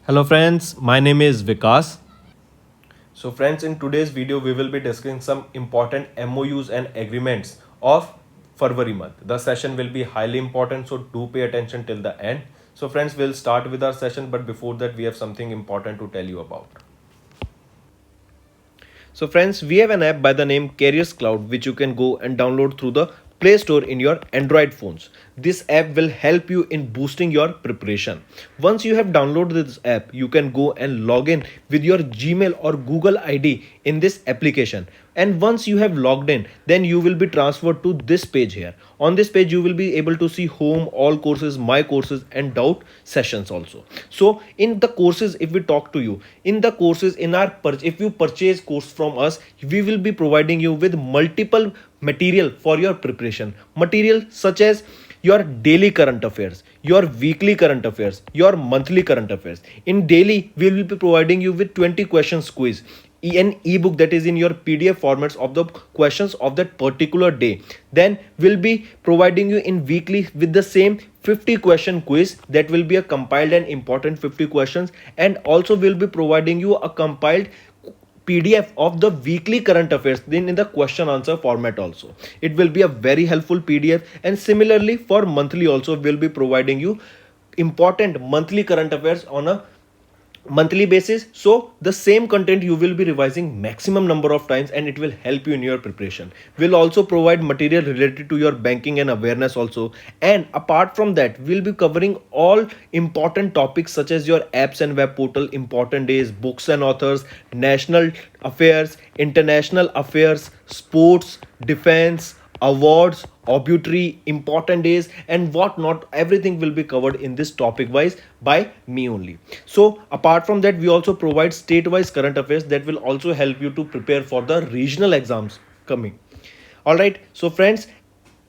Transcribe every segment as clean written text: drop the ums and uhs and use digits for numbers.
Hello friends, my name is Vikas. So friends, in today's video we will be discussing some important MOUs and agreements of February month. The session will be highly important, so do pay attention till the end. So friends, we'll start with our session, but before that we have something important to tell you about. So friends, we have an app by the name Cloud which you can go and download through the Play Store in your Android phones. This app will help you in boosting your preparation. Once you have downloaded this app, you can go and log in with your Gmail or Google ID in this application. And once you have logged in, then you will be transferred to this page here. On this page, you will be able to see home, all courses, my courses, and doubt sessions also. So in the courses, if we talk to you, in the courses, if you purchase course from us, we will be providing you with multiple material for your preparation. Material such as your daily current affairs, your weekly current affairs, your monthly current affairs. In daily, we will be providing you with 20 questions quiz, an ebook that is in your PDF formats of the questions of that particular day. Then we'll be providing you in weekly with the same 50 question quiz that will be a compiled and important 50 questions, and also we'll be providing you a compiled PDF of the weekly current affairs then in the question answer format also. It will be a very helpful PDF, and similarly for monthly also we'll be providing you important monthly current affairs on a monthly basis. So the same content you will be revising maximum number of times, and it will help you in your preparation. We'll also provide material related to your banking and awareness also, and apart from that we'll be covering all important topics such as your apps and web portal, important days, books and authors, national affairs, international affairs, sports, defense, awards, obituary, important days, and whatnot. Everything will be covered in this topic wise by me only. So apart from that, we also provide state wise current affairs that will also help you to prepare for the regional exams coming. All right, so friends,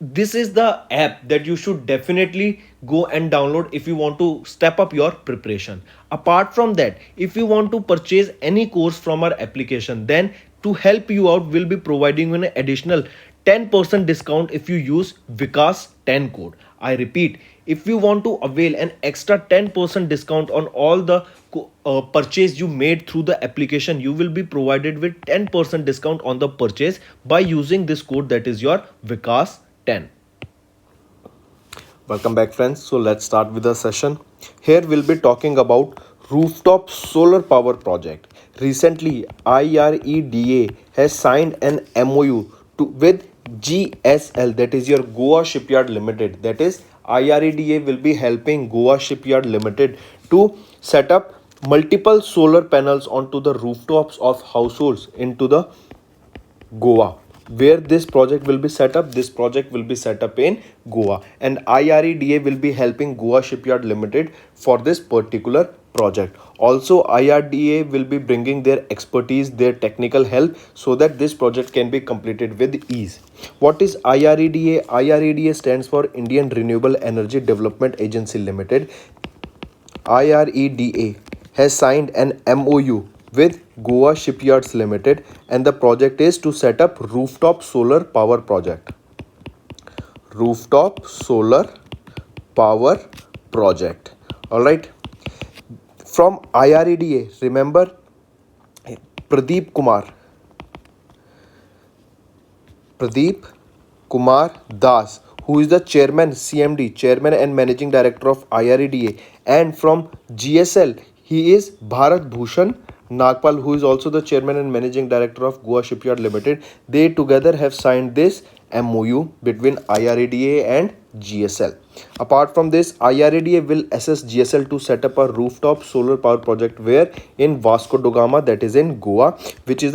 this is the app that you should definitely go and download if you want to step up your preparation. Apart from that, if you want to purchase any course from our application, then to help you out, we'll be providing you an additional 10% discount if you use Vikas 10 code. I repeat, if you want to avail an extra 10% discount on all the purchase you made through the application, you will be provided with 10% discount on the purchase by using this code, that is your Vikas 10. Welcome back friends. So let's start with the session. Here we'll be talking about rooftop solar power project. Recently, IREDA has signed an MOU with GSL, that is your Goa Shipyard Limited. That is, IREDA will be helping Goa Shipyard Limited to set up multiple solar panels onto the rooftops of households into the Goa. Where this project will be set up? This project will be set up in Goa, and IREDA will be helping Goa Shipyard Limited for this particular project. Also, IRDA will be bringing their expertise, their technical help, so that this project can be completed with ease. What is IREDA? IREDA stands for Indian Renewable Energy Development Agency Limited. IREDA has signed an MOU with Goa Shipyards Limited, and the project is to set up rooftop solar power project. Rooftop solar power project. All right. From IREDA, remember Pradeep Kumar Das, who is the chairman, CMD, chairman and managing director of IREDA, and from GSL, he is Bharat Bhushan Nagpal, who is also the chairman and managing director of Goa Shipyard Limited. They together have signed this MOU between IREDA and GSL. Apart from this, IREDA will assist GSL to set up a rooftop solar power project where in Vasco da Gama, that is in Goa, which is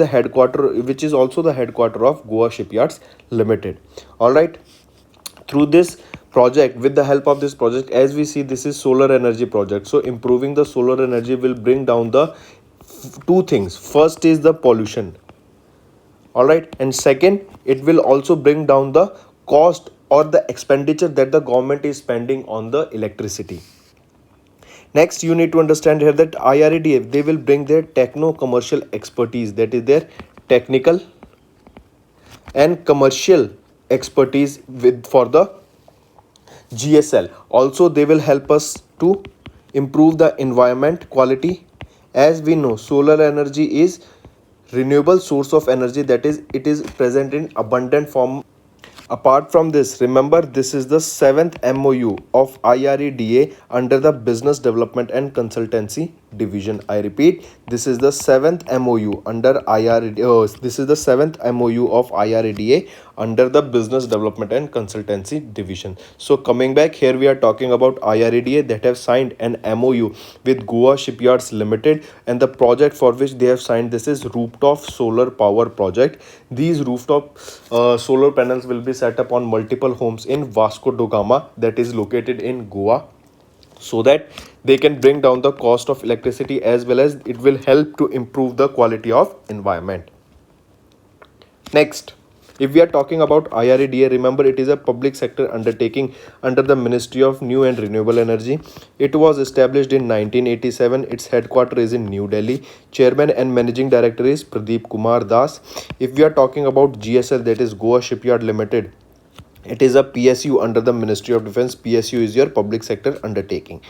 also the headquarter of Goa Shipyards Limited. All right. Through this project, with the help of this project, as we see, this is solar energy project. So improving the solar energy will bring down the two things. First is the pollution. All right, and second, it will also bring down the cost or the expenditure that the government is spending on the electricity. Next, you need to understand here that IREDA, they will bring their techno-commercial expertise, that is their technical and commercial expertise for the GSL. Also, they will help us to improve the environment quality. As we know, solar energy is renewable source of energy, that is, it is present in abundant form. Apart from this, remember, this is the seventh MOU of IREDA under the Business Development and Consultancy Division. I repeat, this is the seventh MOU under IREDA. This is the seventh MOU of IREDA under the Business Development and Consultancy Division. So coming back here, we are talking about IREDA that have signed an MOU with Goa Shipyards Limited, and the project for which they have signed this is rooftop solar power project. These rooftop solar panels will be set up on multiple homes in Vasco da Gama, that is located in Goa, so that they can bring down the cost of electricity, as well as it will help to improve the quality of environment. Next, if we are talking about IREDA, remember, it is a public sector undertaking under the Ministry of New and Renewable Energy. It was established in 1987. Its headquarters is in New Delhi. Chairman and Managing Director is Pradeep Kumar Das. If we are talking about GSL, that is Goa Shipyard Limited, it is a PSU under the Ministry of Defence. PSU is your public sector undertaking.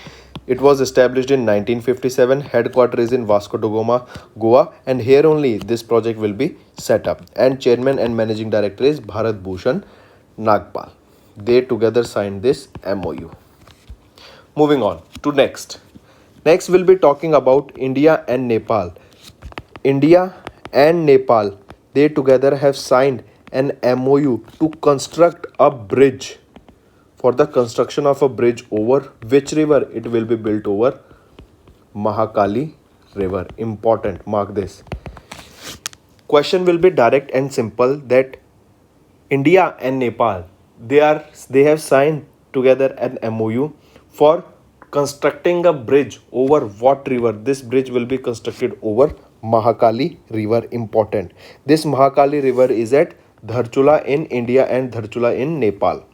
It was established in 1957. Headquarters is in Vasco da Gama, Goa, and here only this project will be set up. And Chairman and Managing Director is Bharat Bhushan Nagpal. They together signed this MOU. Moving on to next. Next, we'll be talking about India and Nepal. India and Nepal, they together have signed an MOU to construct a bridge. For the construction of a bridge over which river? It will be built over Mahakali River. Important, mark this. Question will be direct and simple, that India and Nepal, they have signed together an MOU for constructing a bridge over what river? This bridge will be constructed over Mahakali River. Important. This Mahakali River is at Dharchula in India and Dharchula in Nepal.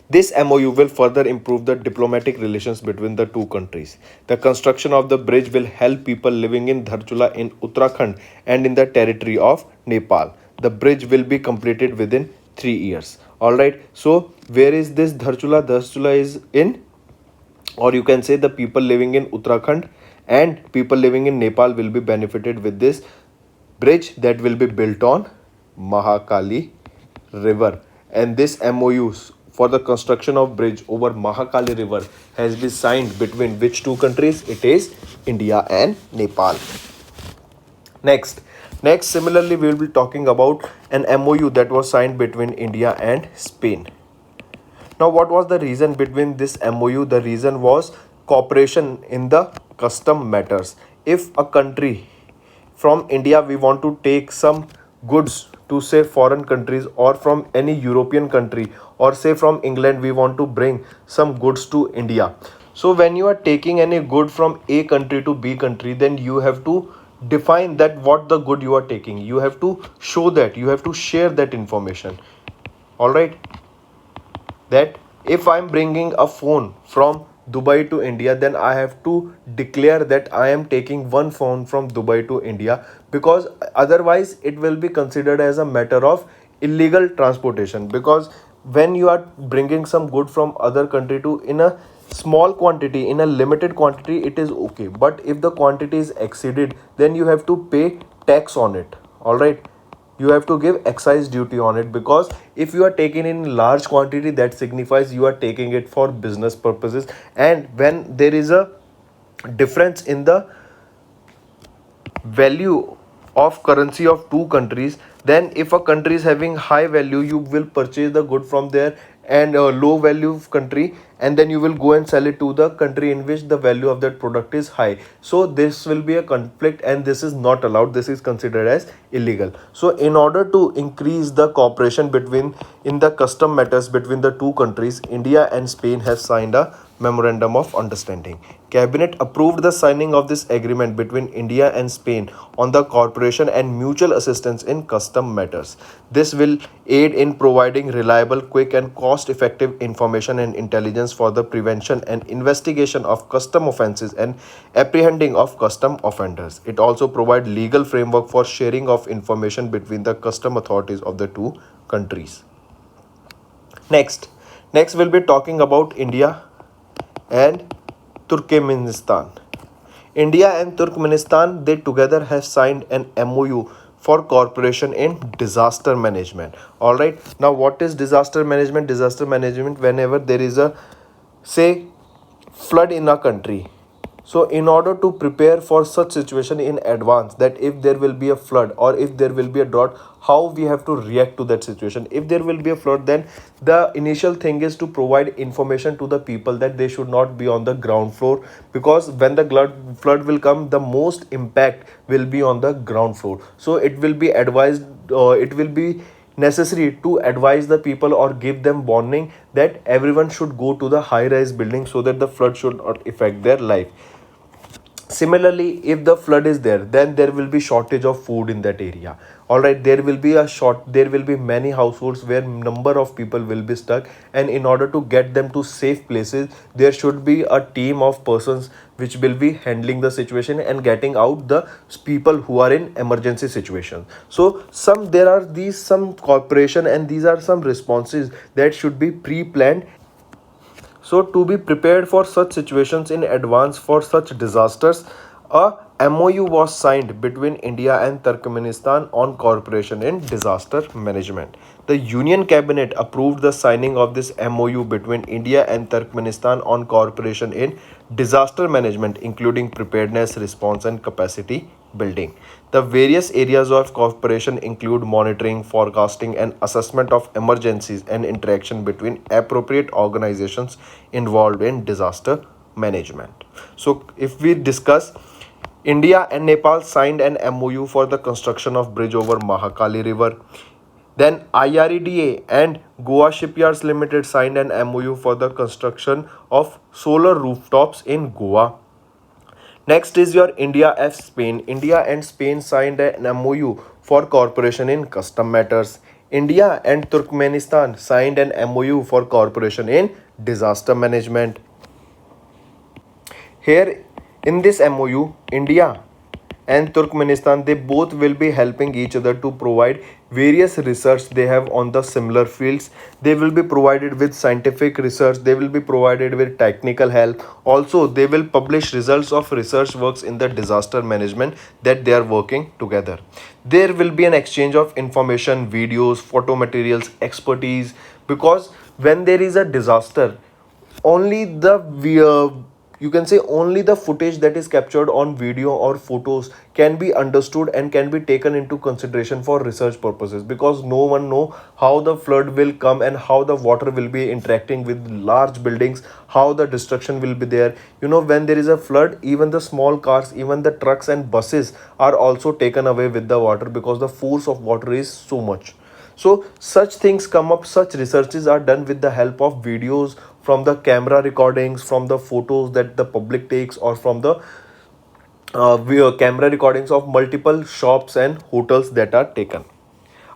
This MOU will further improve the diplomatic relations between the two countries. The construction of the bridge will help people living in Dharchula in Uttarakhand and in the territory of Nepal. The bridge will be completed within 3 years. Alright, so where is this Dharchula? Dharchula is in, or you can say the people living in Uttarakhand and people living in Nepal will be benefited with this bridge that will be built on Mahakali River. And this MOU for the construction of bridge over Mahakali River has been signed between which two countries? It is India and Nepal. Next, similarly, we will be talking about an MOU that was signed between India and Spain. Now, what was the reason between this MOU? The reason was cooperation in the custom matters. If a country from India, we want to take some goods to say foreign countries, or from any European country, or say from England, we want to bring some goods to India. So when you are taking any good from A country to B country, then you have to define that what the good you are taking. You have to show that, you have to share that information. Alright, that if I'm bringing a phone from Dubai to India, then I have to declare that I am taking one phone from Dubai to India, because otherwise it will be considered as a matter of illegal transportation. Because when you are bringing some good from other country to in a small quantity, in a limited quantity, it is okay, but if the quantity is exceeded, then you have to pay tax on it. All right, you have to give excise duty on it, because if you are taking in large quantity, that signifies you are taking it for business purposes. And when there is a difference in the value of currency of two countries, then if a country is having high value, you will purchase the good from there, and a low value country, and then you will go and sell it to the country in which the value of that product is high. So this will be a conflict, and this is not allowed. This is considered as illegal. So in order to increase the cooperation between in the custom matters between the two countries, India and Spain have signed a memorandum of understanding. Cabinet approved the signing of this agreement between India and Spain on the cooperation and mutual assistance in custom matters. This will aid in providing reliable, quick and cost-effective information and intelligence for the prevention and investigation of custom offences and apprehending of custom offenders. It also provides legal framework for sharing of information between the custom authorities of the two countries. Next we'll be talking about India and Turkmenistan. India and Turkmenistan, they together have signed an MoU for cooperation in disaster management. All right. Now, what is disaster management? Disaster management, whenever there is a, say, flood in a country. So in order to prepare for such situation in advance, that if there will be a flood or if there will be a drought, how we have to react to that situation. If there will be a flood, then the initial thing is to provide information to the people that they should not be on the ground floor, because when the flood will come, the most impact will be on the ground floor. So it will be advised, it will be necessary to advise the people or give them warning that everyone should go to the high rise building so that the flood should not affect their life. Similarly, if the flood is there, then there will be shortage of food in that area. All right, there will be many households where number of people will be stuck, and in order to get them to safe places, there should be a team of persons which will be handling the situation and getting out the people who are in emergency situations. So there are these some cooperation, and these are some responses that should be pre-planned. So, to be prepared for such situations in advance for such disasters, a MoU was signed between India and Turkmenistan on cooperation in disaster management. The Union Cabinet approved the signing of this MoU between India and Turkmenistan on cooperation in disaster management, including preparedness, response, and capacity building. The various areas of cooperation include monitoring, forecasting, and assessment of emergencies and interaction between appropriate organizations involved in disaster management. So, if we discuss, India and Nepal signed an MoU for the construction of bridge over Mahakali River. Then IREDA and Goa Shipyards Limited signed an MoU for the construction of solar rooftops in Goa. Next is your India F Spain. India and Spain signed an MoU for cooperation in custom matters. India and Turkmenistan signed an MoU for cooperation in disaster management. Here in this MoU, India and Turkmenistan, they both will be helping each other to provide various research they have on the similar fields. They will be provided with scientific research, they will be provided with technical help. Also, they will publish results of research works in the disaster management that they are working together. There will be an exchange of information, videos, photo materials, expertise, because when there is a disaster, only the you can say only the footage that is captured on video or photos can be understood and can be taken into consideration for research purposes, because no one know how the flood will come and how the water will be interacting with large buildings, how the destruction will be there. When there is a flood, even the small cars, even the trucks and buses are also taken away with the water, because the force of water is so much. So such things come up, such researches are done with the help of videos, from the camera recordings, from the photos that the public takes, or from the camera recordings of multiple shops and hotels that are taken.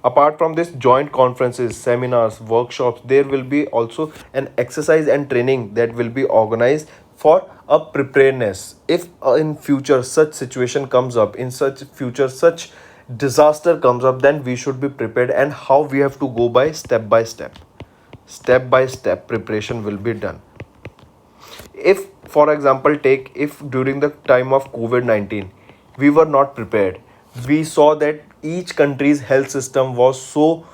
Apart from this, joint conferences, seminars, workshops, there will be also an exercise and training that will be organized for a preparedness. If in future such situation comes up, in such future such disaster comes up, then we should be prepared, and how we have to go by step by step. Step by step preparation will be done. If, for example, take if during the time of COVID-19 we were not prepared, we saw that each country's health system was so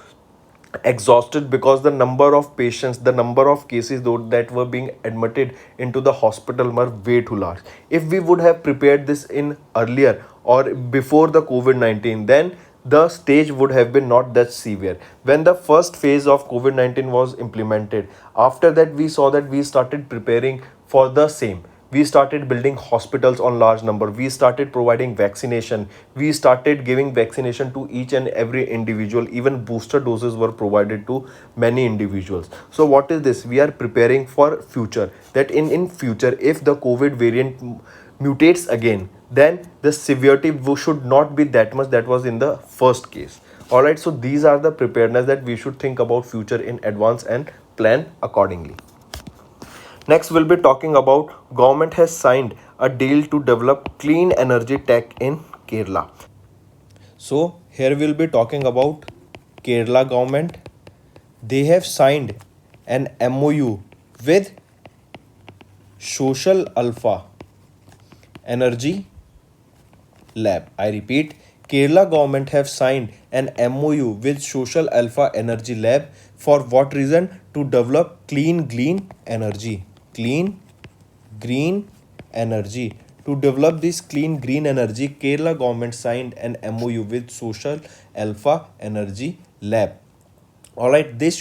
exhausted, because the number of patients, the number of cases that were being admitted into the hospital were way too large. If we would have prepared this in earlier or before the COVID-19, then the stage would have been not that severe. When the first phase of COVID-19 was implemented, after that we saw that we started preparing for the same. We started building hospitals on large number, we started providing vaccination, we started giving vaccination to each and every individual, even booster doses were provided to many individuals. So what is this? We are preparing for future, that in future, if the COVID variant mutates again, then the severity should not be that much that was in the first case. All right, so these are the preparedness that we should think about future in advance and plan accordingly. Next, we'll be talking about government has signed a deal to develop clean energy tech in Kerala. So here we'll be talking about Kerala government. They have signed an MoU with Social Alpha Energy Lab. I repeat, Kerala government have signed an MoU with Social Alpha Energy Lab for what reason? To develop clean green energy. Clean green energy. To develop this clean green energy, Kerala government signed an MoU with Social Alpha Energy Lab. Alright, this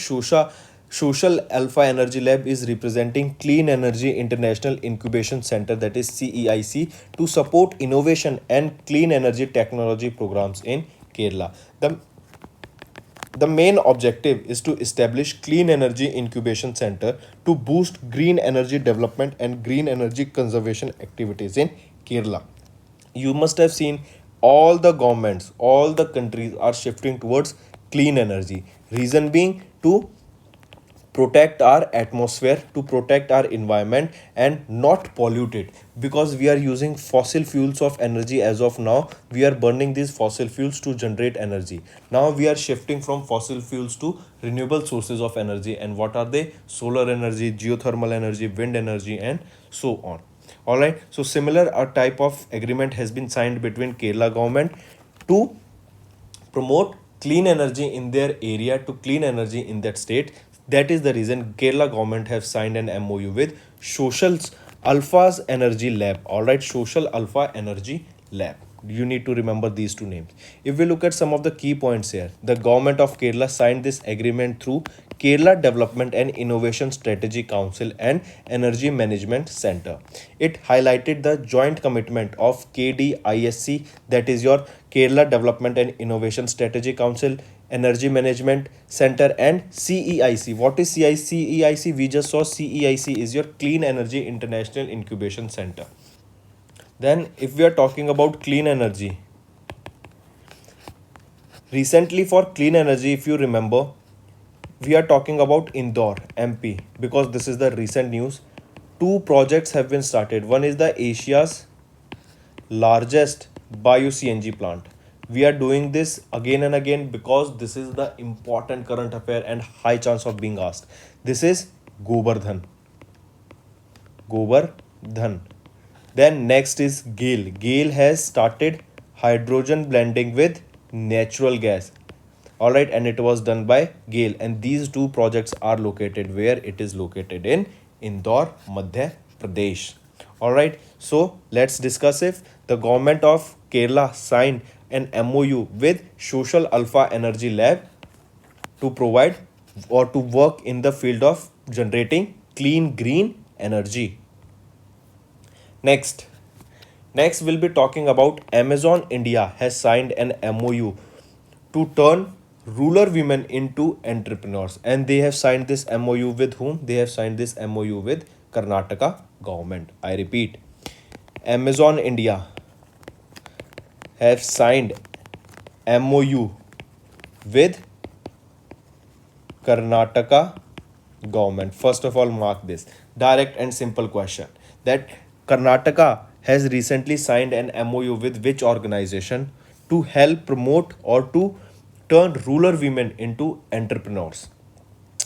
Social Alpha Energy Lab is representing Clean Energy International Incubation Center, that is CEIC, to support innovation and clean energy technology programs in Kerala. The main objective is to establish Clean Energy Incubation Center to boost green energy development and green energy conservation activities in Kerala. You must have seen all the governments, all the countries are shifting towards clean energy. Reason being to protect our atmosphere, to protect our environment and not pollute it, because we are using fossil fuels of energy as of now. We are burning these fossil fuels to generate energy. Now we are shifting from fossil fuels to renewable sources of energy. And what are they? Solar energy, geothermal energy, wind energy, and so on. All right, so similar a type of agreement has been signed between Kerala government to promote clean energy in their area, to clean energy in that state. That is the reason Kerala government have signed an MoU with Social Alpha's Energy Lab. All right, Social Alpha Energy Lab. You need to remember these two names. If we look at some of the key points here, the government of Kerala signed this agreement through Kerala Development and Innovation Strategy Council and Energy Management Center. It highlighted the joint commitment of KDISC, that is your Kerala Development and Innovation Strategy Council, Energy Management Center, and CEIC. What is CEIC? We just saw CEIC is your Clean Energy International Incubation Center. Then, if we are talking about clean energy, recently for clean energy, if you remember, we are talking about Indore, MP, because this is the recent news. Two projects have been started. One is the Asia's largest bio-CNG plant. We are doing this again and again because this is the important current affair and high chance of being asked. This is Govardhan. Govardhan. Then next is GAIL. GAIL has started hydrogen blending with natural gas. Alright, and it was done by GAIL. And these two projects are located where? It is located in Indore, Madhya Pradesh. Alright, so let's discuss if the government of Kerala signed an MoU with Social Alpha Energy Lab to provide or to work in the field of generating clean green energy. Next we'll be talking about Amazon India has signed an MoU to turn rural women into entrepreneurs, and they have signed this MoU with whom? They have signed this MoU with Karnataka government. I repeat, Amazon India have signed MoU with Karnataka government. First of all, mark this direct and simple question, that Karnataka has recently signed an MoU with which organization to help promote or to turn rural women into entrepreneurs?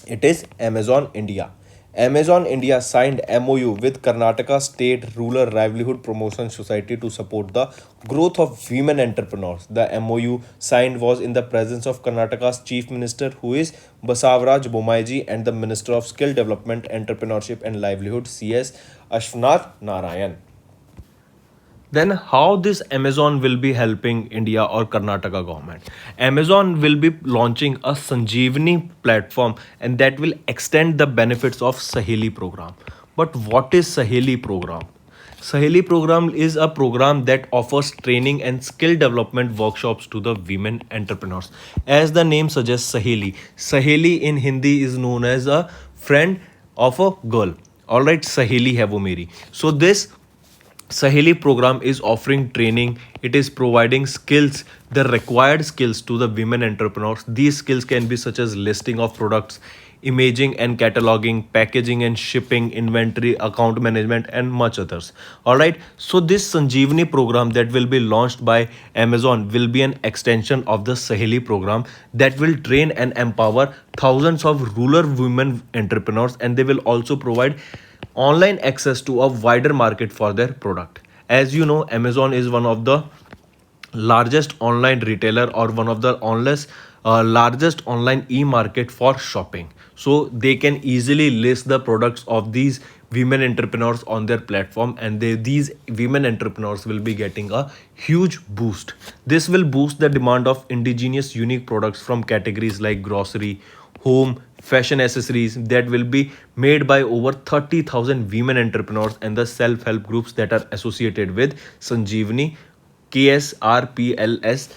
It is Amazon India. Amazon India signed MoU with Karnataka State Rural Livelihood Promotion Society to support the growth of women entrepreneurs. The MoU signed was in the presence of Karnataka's Chief Minister, who is Basavaraj Bomaiji, and the Minister of Skill Development, Entrepreneurship and Livelihood, CS Ashwanath Narayan. Then how this Amazon will be helping India or Karnataka government? Amazon will be launching a Sanjeevani platform, and that will extend the benefits of Saheli program. But what is Saheli program? Saheli program is a program that offers training and skill development workshops to the women entrepreneurs. As the name suggests, Saheli in Hindi is known as a friend of a girl. All right, Saheli hai wo meri. So this Saheli program is offering training. It is providing skills, the required skills to the women entrepreneurs. These skills can be such as listing of products, imaging and cataloging, packaging and shipping, inventory, account management, and much others. All right. So this Sanjeevani program that will be launched by Amazon will be an extension of the Saheli program that will train and empower thousands of rural women entrepreneurs, and they will also provide online access to a wider market for their product. As you know, Amazon is one of the largest online retailer or one of the largest online e-market for shopping, so they can easily list the products of these women entrepreneurs on their platform, and these women entrepreneurs will be getting a huge boost. This will boost the demand of indigenous unique products from categories like grocery, home, fashion, accessories that will be made by over 30,000 women entrepreneurs and the self-help groups that are associated with Sanjeevani KSRPLS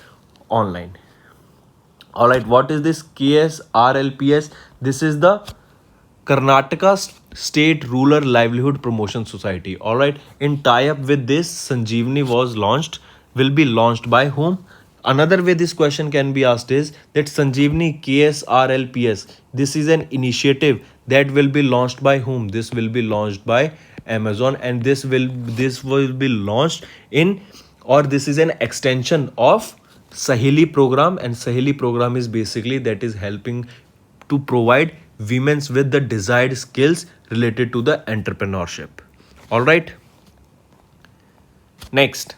online. All right, what is this KSRLPS? This is the Karnataka State Rural Livelihood Promotion Society. All right, in tie-up with this, Sanjeevani was launched. Will be launched by whom? Another way this question can be asked is that Sanjeevani KSRLPS. This is an initiative that will be launched by whom? This will be launched by Amazon, and this will be launched in, or this is an extension of Saheli program, and Saheli program is basically that is helping to provide women's with the desired skills related to the entrepreneurship. All right. Next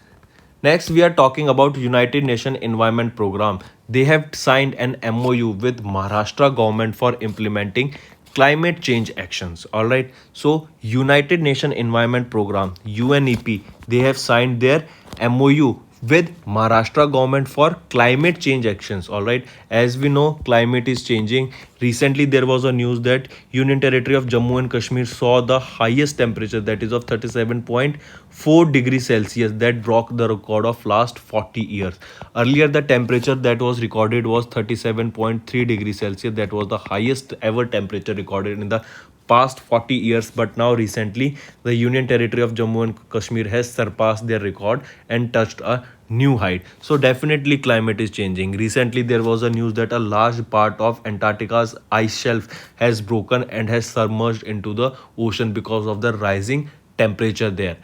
we are talking about United Nations Environment Program. They have signed an MoU with Maharashtra government for implementing climate change actions. All right. So United Nations Environment Program, UNEP, they have signed their MoU with Maharashtra government for climate change actions. All right, as we know, climate is changing. Recently there was a news that Union Territory of Jammu and Kashmir saw the highest temperature, that is of 37.4 degrees Celsius, that broke the record of last 40 years. Earlier the temperature that was recorded was 37.3 degrees Celsius, that was the highest ever temperature recorded in the past 40 years. But now recently the Union Territory of Jammu and Kashmir has surpassed their record and touched a new height. So definitely climate is changing. Recently there was a news that a large part of Antarctica's ice shelf has broken and has submerged into the ocean because of the rising temperature there.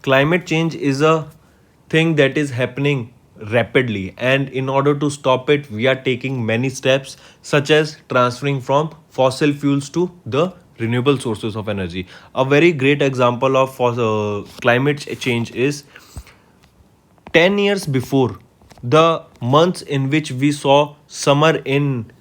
Climate change is a thing that is happening rapidly, and in order to stop it we are taking many steps, such as transferring from fossil fuels to the renewable sources of energy. A very great example of climate change is 10 years before, the months in which we saw summer in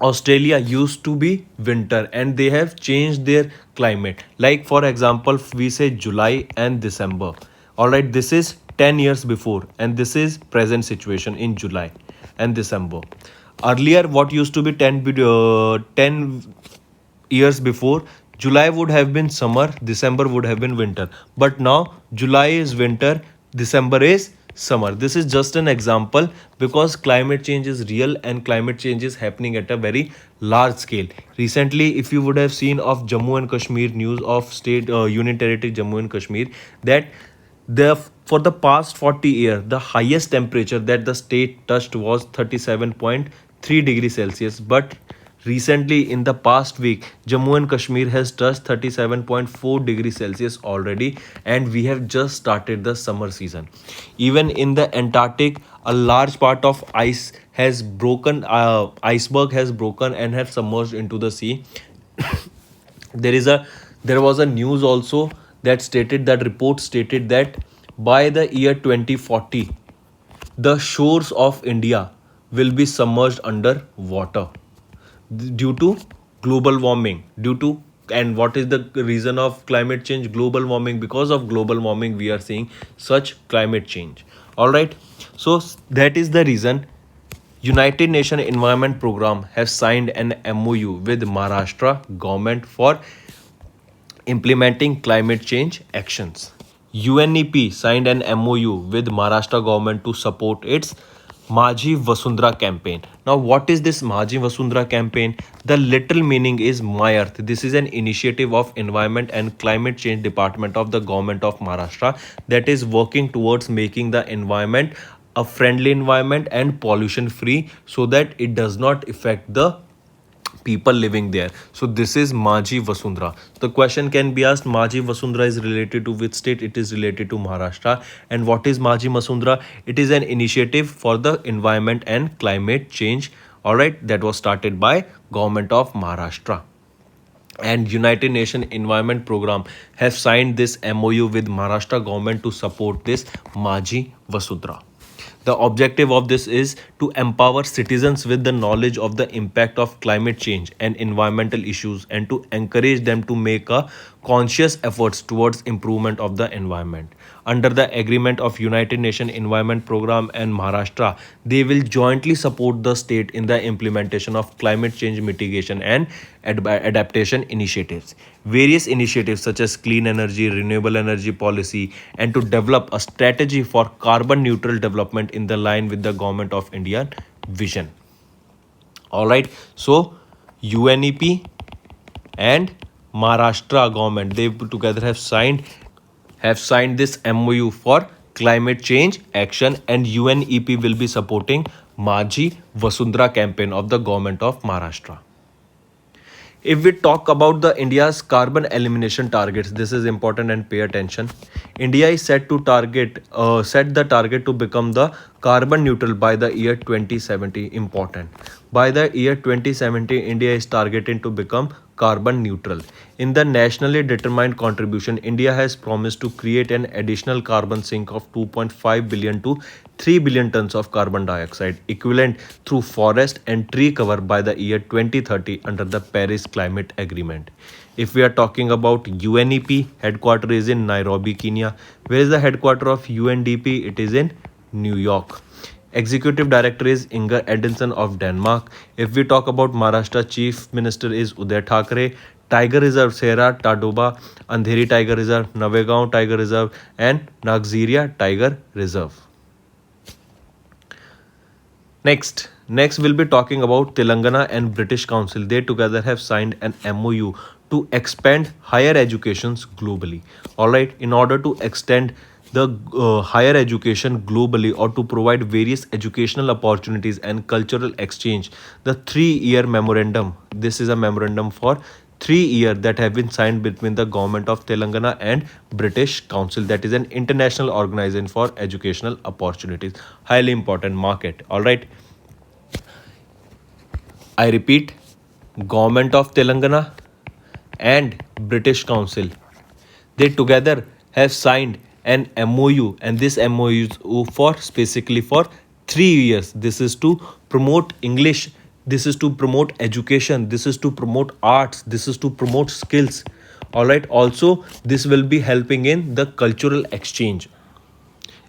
Australia used to be winter, and they have changed their climate. Like, for example, we say July and December. All right, this is 10 years before, and this is present situation in July and December. Earlier, what used to be 10 years before, July would have been summer, December would have been winter. But now July is winter, December is summer. This is just an example, because climate change is real and climate change is happening at a very large scale. Recently, if you would have seen of Jammu and Kashmir news of state Union Territory Jammu and Kashmir, that the for the past 40 years the highest temperature that the state touched was 37.3 degrees Celsius. But recently, in the past week, Jammu and Kashmir has touched 37.4 degrees Celsius already, and we have just started the summer season. Even in the Antarctic, a large part of ice has broken, iceberg has broken and have submerged into the sea. there is a there was a news also that stated, that report stated that by the year 2040 the shores of India will be submerged under water due to global warming. And what is the reason of climate change? Global warming. Because of global warming we are seeing such climate change. All right, so that is the reason United Nations Environment Program has signed an MoU with Maharashtra government for implementing climate change actions. UNEP signed an MoU with Maharashtra government to support its Majhi Vasundhara campaign. Now, what is this Majhi Vasundhara campaign? The literal meaning is My Earth. This is an initiative of Environment and Climate Change Department of the Government of Maharashtra that is working towards making the environment a friendly environment and pollution free, so that it does not affect the people living there. So this is Majhi Vasundhara. The question can be asked, Majhi Vasundhara is related to which state? It is related to Maharashtra. And what is Majhi Vasundhara? It is an initiative for the environment and climate change. All right, that was started by government of Maharashtra. and United Nations Environment Program have signed this MOU with Maharashtra government to support this Maji Vasudhara. The objective of this is to empower citizens with the knowledge of the impact of climate change and environmental issues and to encourage them to make a conscious efforts towards improvement of the environment. Under the agreement of United Nations Environment Program and Maharashtra, they will jointly support the state in the implementation of climate change mitigation and adaptation initiatives. Various initiatives such as clean energy, renewable energy policy, and to develop a strategy for carbon neutral development in the line with the government of India vision. All right, so UNEP and Maharashtra government, they together have signed this MOU for climate change action, and UNEP will be supporting Maji Vasundhara campaign of the government of Maharashtra. If we talk about the India's carbon elimination targets, this is important and pay attention. India is set the target to become the carbon neutral by the year 2070. Important. By the year 2070, India is targeting to become carbon neutral. In the nationally determined contribution, India has promised to create an additional carbon sink of 2.5 billion to 3 billion tons of carbon dioxide equivalent through forest and tree cover by the year 2030 under the Paris Climate Agreement. If we are talking about UNEP, headquarter is in Nairobi, Kenya. Where is the headquarter of UNDP? It is in New York. Executive Director is Inger Edinson of Denmark. If we talk about Maharashtra, Chief Minister is Uday Thackeray. Tiger Reserve, Sera, Tadoba, Andheri Tiger Reserve, Navegaon Tiger Reserve, and Nagziria Tiger Reserve. Next we'll be talking about Telangana and British Council. They together have signed an MOU to expand higher educations globally. All right, in order to extend the higher education globally or to provide various educational opportunities and cultural exchange, the 3-year memorandum, this is a memorandum for 3 years that have been signed between the government of Telangana and British Council, that is an international organization for educational opportunities, highly important market. All right, I repeat, government of Telangana and British Council, they together have signed an MOU, and this MOU is for specifically for 3 years. This is to promote English, this is to promote education, this is to promote arts, this is to promote skills. All right, also this will be helping in the cultural exchange.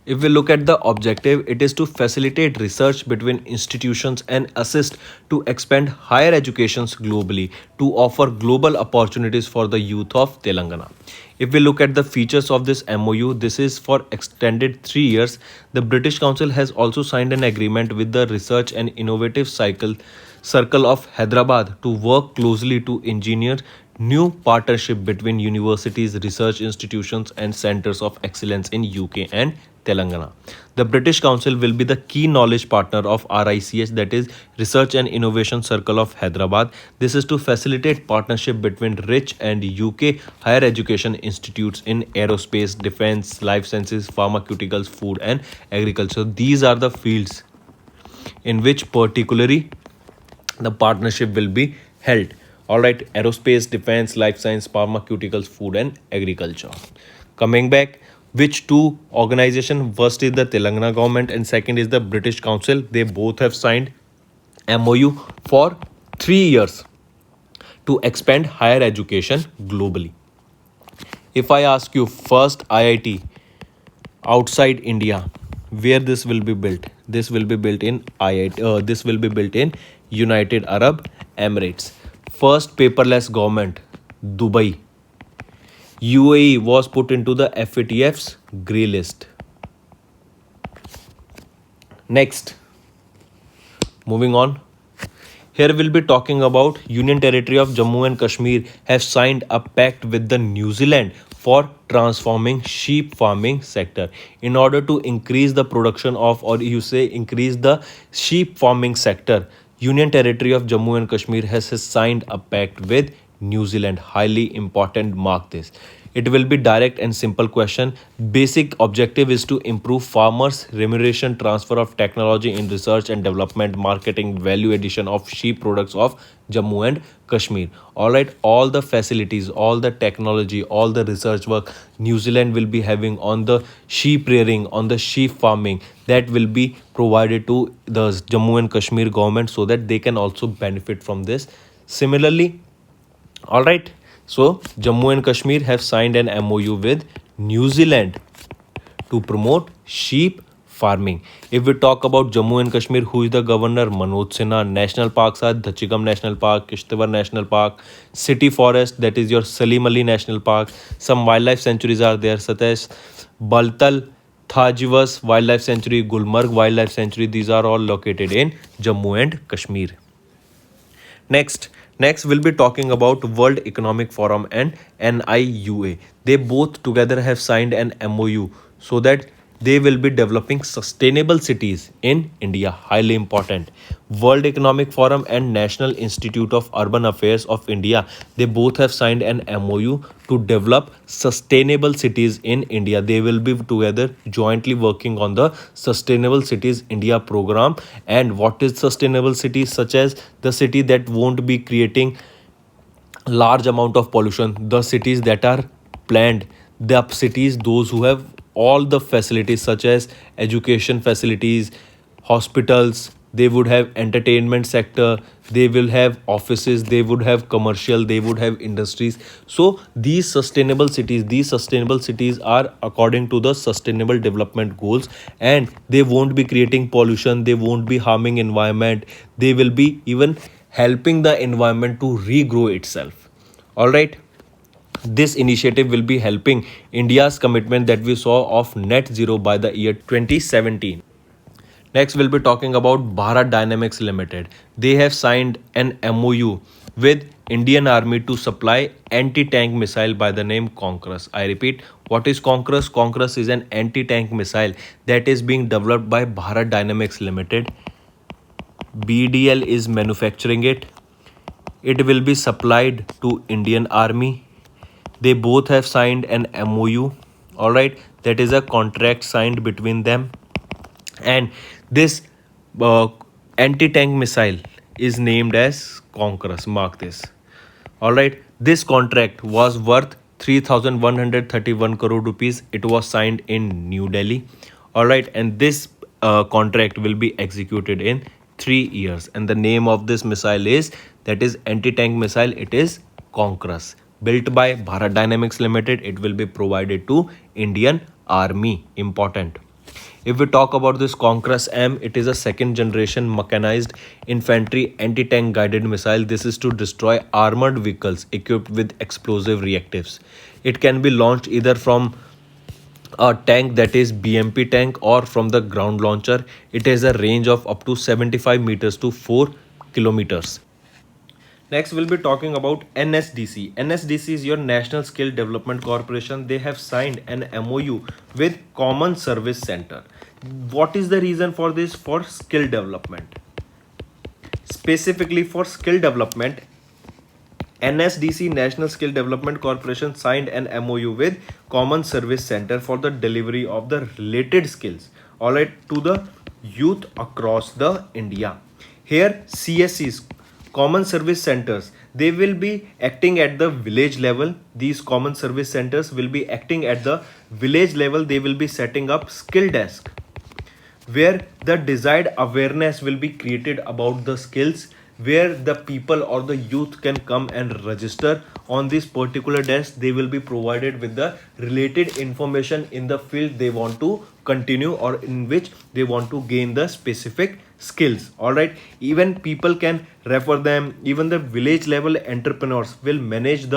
If we look at the objective, it is to facilitate research between institutions and assist to expand higher educations globally to offer global opportunities for the youth of Telangana. If we look at the features of this MOU, this is for extended 3 years. The British Council has also signed an agreement with the Research and Innovative Circle of Hyderabad to work closely to engineer new partnership between universities, research institutions and centers of excellence in UK and Telangana. The British Council will be the key knowledge partner of RICH, that is Research and Innovation Circle of Hyderabad. This is to facilitate partnership between rich and UK higher education institutes in aerospace, defense, life sciences, pharmaceuticals, food and agriculture. These are the fields in which particularly the partnership will be held. All right, aerospace, defense, life science, pharmaceuticals, food and agriculture. Coming back, which two organization? First is the Telangana government and second is the British Council. They both have signed MOU for 3 years to expand higher education globally. If I ask you first IIT outside India, where this will be built? This will be built in IIT. This will be built in United Arab Emirates. First paperless government, Dubai. UAE was put into the FATF's grey list. Next, moving on. Here we'll be talking about Union Territory of Jammu and Kashmir have signed a pact with the New Zealand for transforming sheep farming sector in order to increase the production of, or you say increase the sheep farming sector. Union Territory of Jammu and Kashmir has signed a pact with New Zealand. Highly important, mark this. It will be direct and simple question. Basic objective is to improve farmers remuneration, transfer of technology in research and development, marketing, value addition of sheep products of Jammu and Kashmir. All right, all the facilities, all the technology, all the research work New Zealand will be having on the sheep rearing, on the sheep farming, that will be provided to the Jammu and Kashmir government so that they can also benefit from this. Similarly, all right, so Jammu and Kashmir have signed an MOU with New Zealand to promote sheep farming. If we talk about Jammu and Kashmir, who is the governor? Manoj Sinha. National parks are Dhachigam National Park, Kishtawar National Park, City Forest, that is your Salim Ali National Park. Some wildlife sanctuaries are there, such as Baltal Thajivas Wildlife Sanctuary, Gulmarg Wildlife Sanctuary. These are all located in Jammu and Kashmir. Next we'll be talking about World Economic Forum and NIUA. They both together have signed an MOU so that they will be developing sustainable cities in India. Highly important. World Economic Forum and National Institute of Urban Affairs of India, they both have signed an MOU to develop sustainable cities in India. They will be together jointly working on the Sustainable Cities India program. And what is sustainable cities? Such as the city that won't be creating large amount of pollution, the cities that are planned, the cities those who have all the facilities such as education facilities, hospitals, they would have entertainment sector, they will have offices, they would have commercial, they would have industries. So these sustainable cities are according to the sustainable development goals, and they won't be creating pollution, they won't be harming environment, they will be even helping the environment to regrow itself. All right, this initiative will be helping India's commitment that we saw of net zero by the year 2017. Next, we'll be talking about Bharat Dynamics Limited. They have signed an MOU with Indian Army to supply anti-tank missile by the name Conquerus. I repeat, what is Conquerus? Conquerus is an anti-tank missile that is being developed by Bharat Dynamics Limited. BDL is manufacturing it. It will be supplied to Indian Army. They both have signed an MOU. All right, that is a contract signed between them. And this anti-tank missile is named as Conquerus. Mark this. All right, this contract was worth 3,131 crore rupees. It was signed in New Delhi. All right, and this contract will be executed in 3 years. And the name of this missile is, that is anti-tank missile, it is Conquerus. Built by Bharat Dynamics Limited, it will be provided to Indian Army. Important. If we talk about this Conquerus M, it is a second generation mechanized infantry anti-tank guided missile. This is to destroy armored vehicles equipped with explosive reactives. It can be launched either from a tank, that is BMP tank, or from the ground launcher. It has a range of up to 75 meters to 4 kilometers. Next, we'll be talking about NSDC. NSDC is your National Skill Development Corporation. They have signed an MOU with Common Service Center. What is the reason for this? For skill development. Specifically for skill development, NSDC, National Skill Development Corporation, signed an MOU with Common Service Center for the delivery of the related skills, all right, to the youth across the India. Here CSCs, Common Service Centers, they will be acting at the village level. These Common Service Centers will be acting at the village level. They will be setting up skill desk where the desired awareness will be created about the skills, where the people or the youth can come and register on this particular desk. They will be provided with the related information in the field they want to continue or in which they want to gain the specific skills. All right, even people can refer them. Even the village level entrepreneurs will manage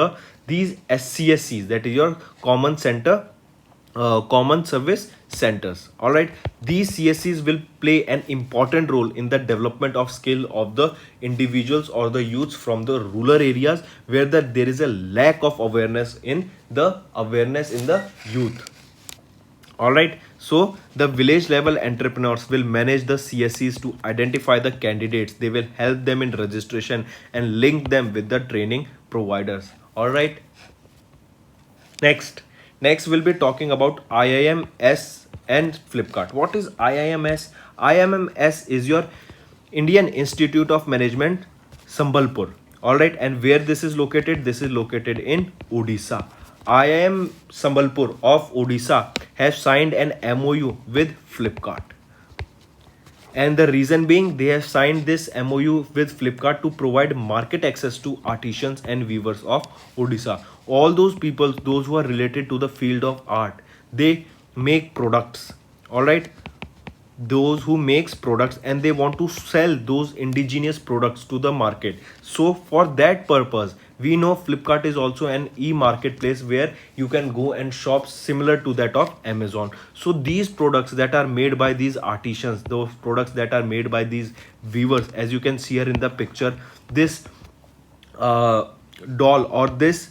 these SCSCs, that is your common center, common service centers. All right, these CSCs will play an important role in the development of skill of the individuals or the youths from the rural areas where there is a lack of awareness in the youth. All right, so the village level entrepreneurs will manage the CSCs to identify the candidates. They will help them in registration and link them with the training providers. All right, Next we'll be talking about IIMS and Flipkart. What is IIMS? IIMS is your Indian Institute of Management, Sambalpur. All right, and where this is located? This is located in Odisha. IIM Sambalpur of Odisha has signed an MOU with Flipkart. And the reason being, they have signed this MOU with Flipkart to provide market access to artisans and weavers of Odisha. All those people, those who are related to the field of art, they make products. All right, those who makes products and they want to sell those indigenous products to the market. So for that purpose, we know Flipkart is also an e-marketplace where you can go and shop similar to that of Amazon. So these products that are made by these artisans, those products that are made by these weavers, as you can see here in the picture, this doll or this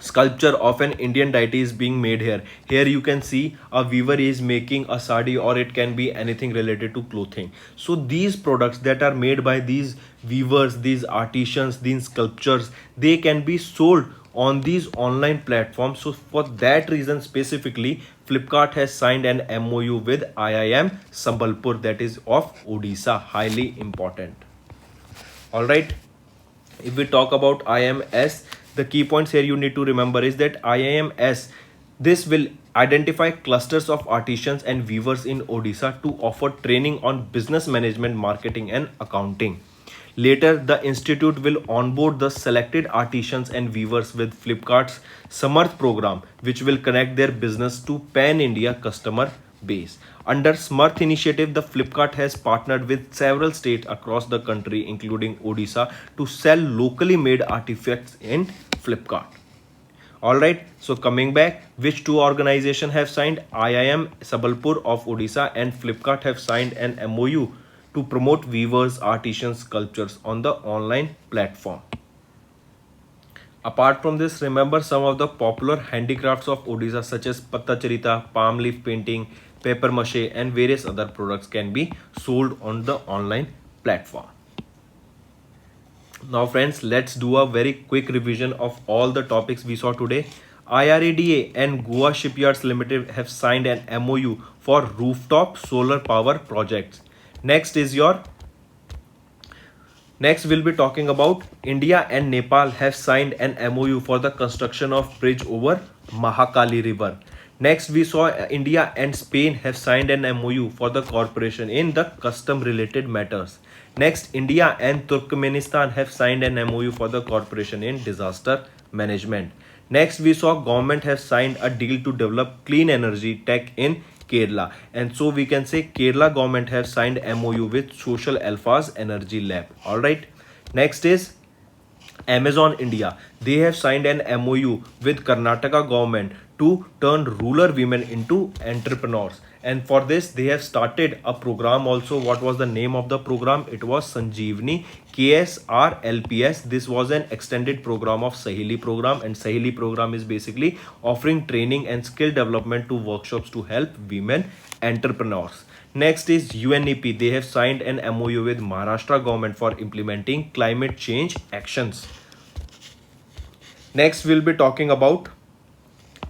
sculpture of an Indian deity is being made here. Here you can see a weaver is making a sari, or it can be anything related to clothing. So these products that are made by these weavers, these artisans, these sculptures, they can be sold on these online platforms. So for that reason specifically, Flipkart has signed an MOU with IIM Sambalpur, that is of Odisha. Highly important. All right, if we talk about IMS, the key points here you need to remember is that IIMS, this will identify clusters of artisans and weavers in Odisha to offer training on business management, marketing and accounting. Later, the institute will onboard the selected artisans and weavers with Flipkart's Samarth program, which will connect their business to pan-India customer base. Under Samarth initiative, the Flipkart has partnered with several states across the country, including Odisha, to sell locally made artifacts in Flipkart. Alright, so coming back, which two organizations have signed? IIM Sambalpur of Odisha and Flipkart have signed an MOU to promote weavers, artisans, sculptures on the online platform. Apart from this, remember some of the popular handicrafts of Odisha such as Pattacharita, palm leaf painting, paper mache and various other products can be sold on the online platform. Now friends, let's do a very quick revision of all the topics we saw today. IREDA and Goa Shipyards Limited have signed an MOU for rooftop solar power projects. Next we'll be talking about India and Nepal have signed an MOU for the construction of bridge over Mahakali River. Next, we saw India and Spain have signed an MOU for the cooperation in the custom related matters. Next, India and Turkmenistan have signed an MOU for the cooperation in disaster management. Next, we saw government has signed a deal to develop clean energy tech in Kerala. And so we can say Kerala government have signed MOU with Social Alpha's Energy Lab. Alright. Next is Amazon India. They have signed an MOU with Karnataka government to turn rural women into entrepreneurs. And for this, they have started a program also. What was the name of the program? It was Sanjeevani KSRLPS. This was an extended program of Saheli program, and Saheli program is basically offering training and skill development to workshops to help women entrepreneurs. Next is UNEP. They have signed an MOU with Maharashtra government for implementing climate change actions. Next, we'll be talking about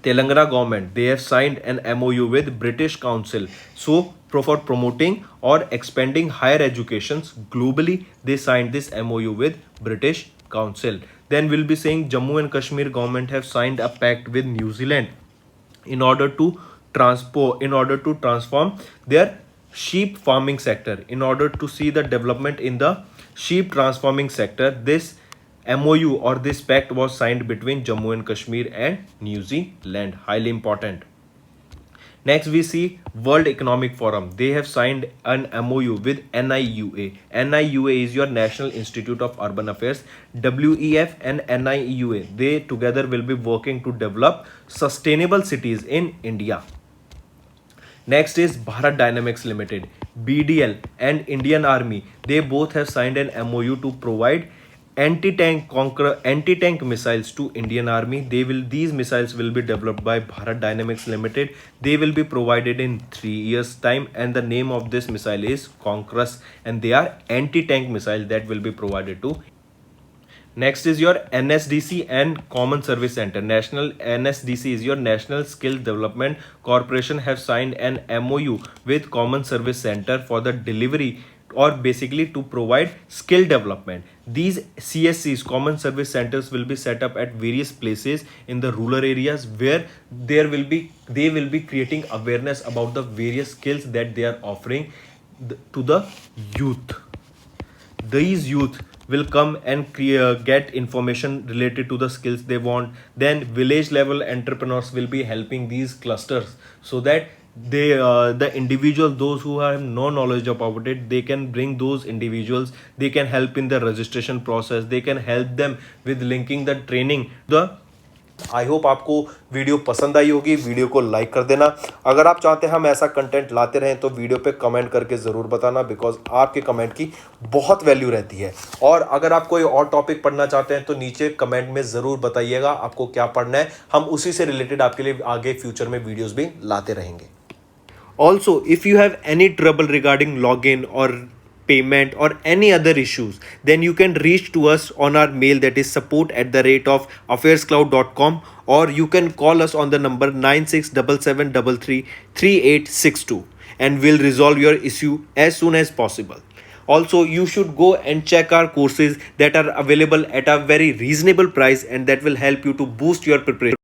Telangana government. They have signed an MOU with British Council. So for promoting or expanding higher educations globally, they signed this MOU with British Council. Then we'll be saying Jammu and Kashmir government have signed a pact with New Zealand in order to transform their sheep farming sector. In order to see the development in the sheep transforming sector, this MOU or this pact was signed between Jammu and Kashmir and New Zealand. Highly important. Next, we see World Economic Forum. They have signed an MOU with NIUA. NIUA is your National Institute of Urban Affairs. WEF and NIUA, they together will be working to develop sustainable cities in India. Next is Bharat Dynamics Limited. BDL and Indian Army, they both have signed an MOU to provide anti-tank missiles to Indian Army. These missiles will be developed by Bharat Dynamics Limited. They will be provided in 3 years time, and the name of this missile is Conquerus, and they are anti-tank missiles that will be provided to. Next is your NSDC and Common Service Center. National NSDC is your National Skill Development Corporation have signed an MoU with Common Service Center for the delivery or basically to provide skill development. These CSCs, Common Service Centers, will be set up at various places in the rural areas where they will be creating awareness about the various skills that they are offering to the youth. These youth will come and get information related to the skills they want. Then village level entrepreneurs will be helping these clusters so that the individuals, those who have no knowledge about it, they can bring those individuals, they can help in the registration process, they can help them with linking the training the. I hope आपको video पसंद आई होगी। Video को like कर देना। अगर आप चाहते हैं हम ऐसा कंटेंट लाते रहें तो वीडियो पे कमेंट करके ज़रूर बताना, बिकॉज आपके कमेंट की बहुत वैल्यू रहती है। और अगर आप कोई और टॉपिक पढ़ना चाहते हैं तो नीचे कमेंट में ज़रूर बताइएगा आपको क्या पढ़ना है, हम उसी से रिलेटेड आपके लिए आगे फ्यूचर में वीडियोज़ भी लाते रहेंगे। Also, if you have any trouble regarding login or payment or any other issues, then you can reach to us on our mail, that is support@affairscloud.com, or you can call us on the number 9677333862 and we'll resolve your issue as soon as possible. Also, you should go and check our courses that are available at a very reasonable price and that will help you to boost your preparation.